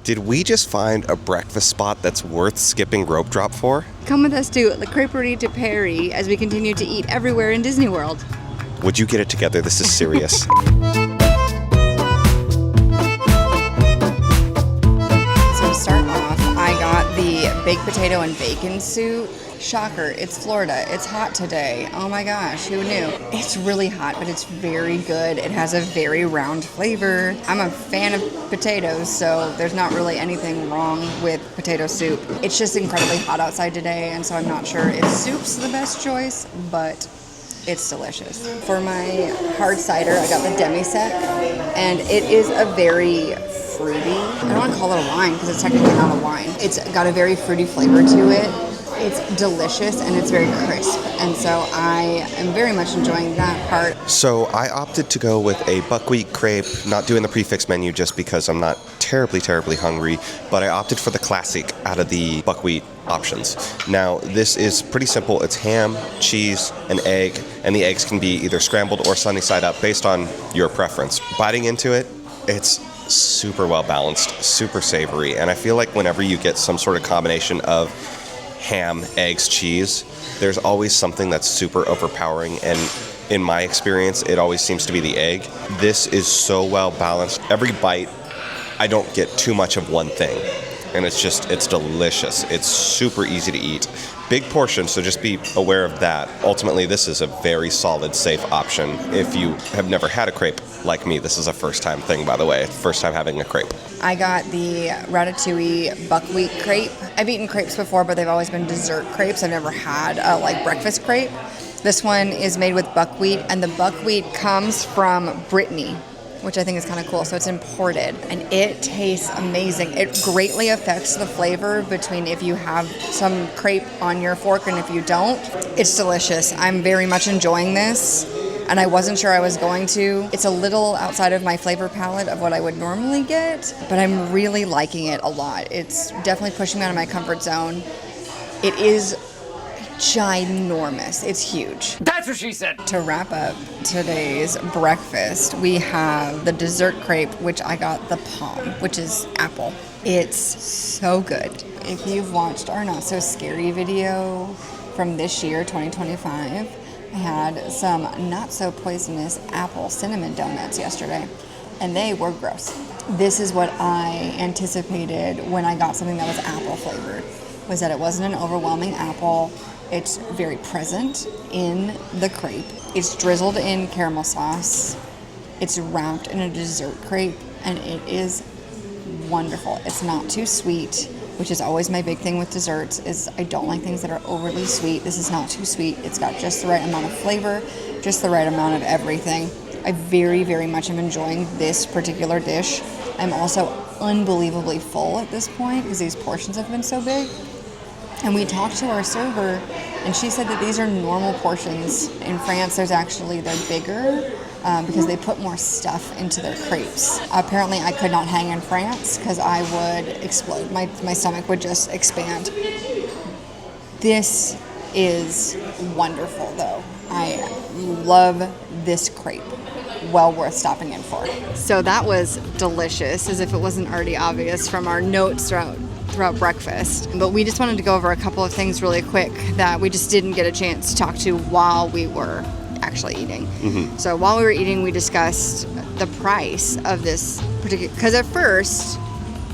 Did we just find a breakfast spot that's worth skipping rope drop for? Come with us to the Crêperie de Paris as we continue to eat everywhere in Disney World. Would you get it together? This is serious. So to start off, I got the baked potato and bacon soup. Shocker, it's Florida. It's hot today. Oh my gosh, who knew? It's really hot, but it's very good. It has a very round flavor. I'm a fan of potatoes, so there's not really anything wrong with potato soup. It's just incredibly hot outside today, and so I'm not sure if soup's the best choice, but it's delicious. For my hard cider, I got the demi-sec, and it is a very fruity, I don't want to call it a wine because it's technically not a wine. It's got a very fruity flavor to it. It's delicious and it's very crisp, and so I am very much enjoying that part. So I opted to go with a buckwheat crepe, not doing the prefix menu just because I'm not terribly hungry, but I opted for the classic out of the buckwheat options. Now, this is pretty simple. It's ham, cheese, an egg, and the eggs can be either scrambled or sunny side up based on your preference. Biting into it, it's super well balanced, super savory, and I feel like whenever you get some sort of combination of ham, eggs, cheese, there's always something that's super overpowering, and in my experience, it always seems to be the egg. This is so well balanced. Every bite, I don't get too much of one thing, and it's delicious. It's super easy to eat. Big portion, so just be aware of that. Ultimately, this is a very solid, safe option. If you have never had a crepe like me, this is a first-time thing, by the way. First time having a crepe. I got the ratatouille buckwheat crepe. I've eaten crepes before, but they've always been dessert crepes. I've never had a breakfast crepe. This one is made with buckwheat, and the buckwheat comes from Brittany, which I think is kind of cool. So it's imported, and it tastes amazing. It greatly affects the flavor between if you have some crepe on your fork and if you don't. It's delicious. I'm very much enjoying this, and I wasn't sure I was going to. It's a little outside of my flavor palette of what I would normally get, but I'm really liking it a lot. It's definitely pushing me out of my comfort zone. It is ginormous. It's huge. That's what she said. To wrap up today's breakfast, we have the dessert crepe, which I got the palm, which is apple. It's so good. If you've watched our Not So Scary video from this year, 2025, I had some not so poisonous apple cinnamon donuts yesterday, and they were gross. This is what I anticipated when I got something that was apple flavored, was that it wasn't an overwhelming apple. It's very present in the crepe. It's drizzled in caramel sauce. It's wrapped in a dessert crepe, and it is wonderful. It's not too sweet, which is always my big thing with desserts, is I don't like things that are overly sweet. This is not too sweet. It's got just the right amount of flavor, just the right amount of everything. I very much am enjoying this particular dish. I'm also unbelievably full at this point because these portions have been so big. And we talked to our server, and she said that these are normal portions. In France, they're bigger because they put more stuff into their crepes. Apparently, I could not hang in France because I would explode. My stomach would just expand. This is wonderful, though. I love this crepe. Well worth stopping in for. So that was delicious, as if it wasn't already obvious from our notes throughout breakfast. But we just wanted to go over a couple of things really quick that we just didn't get a chance to talk to while we were actually eating. Mm-hmm. So while we were eating, we discussed the price of this particular, because at first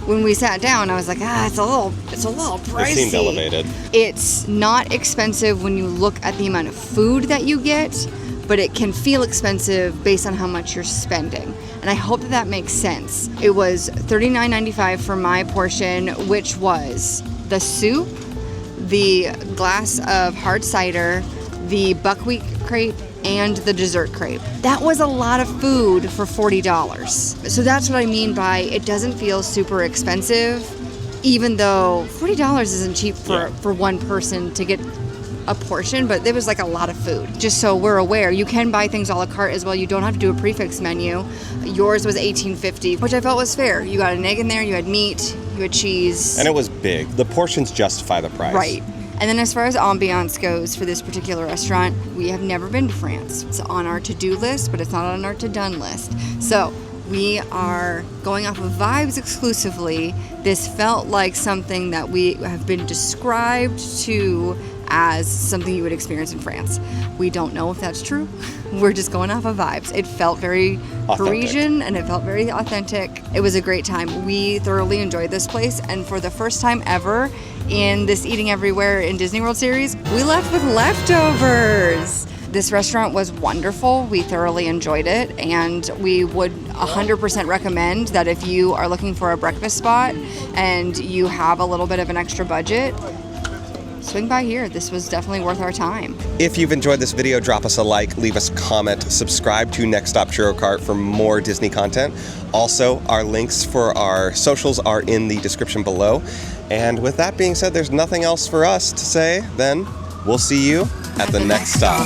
when we sat down, I was like, it's a little pricey. It seemed elevated. It's not expensive when you look at the amount of food that you get, but it can feel expensive based on how much you're spending. And I hope that makes sense. It was $39.95 for my portion, which was the soup, the glass of hard cider, the buckwheat crepe, and the dessert crepe. That was a lot of food for $40. So that's what I mean by it doesn't feel super expensive, even though $40 isn't cheap for one person to get a portion, but there was like a lot of food. Just so we're aware, you can buy things a la carte as well. You don't have to do a prefix menu. Yours was $18.50, which I felt was fair. You got an egg in there, you had meat, you had cheese. And it was big. The portions justify the price. Right. And then as far as ambiance goes for this particular restaurant, we have never been to France. It's on our to-do list, but it's not on our to-done list. So We are going off of vibes exclusively. This felt like something that we have been described to as something you would experience in France. We don't know if that's true. We're just going off of vibes. It felt very Parisian and it felt very authentic. It was a great time. We thoroughly enjoyed this place, and for the first time ever in this Eating Everywhere in Disney World series, we left with leftovers. This restaurant was wonderful. We thoroughly enjoyed it, and we would 100% recommend that if you are looking for a breakfast spot and you have a little bit of an extra budget, swing by here. This was definitely worth our time. If you've enjoyed this video, drop us a like, leave us a comment, subscribe to Next Stop Churro Cart for more Disney content. Also, our links for our socials are in the description below. And with that being said, there's nothing else for us to say. Then we'll see you at the next stop.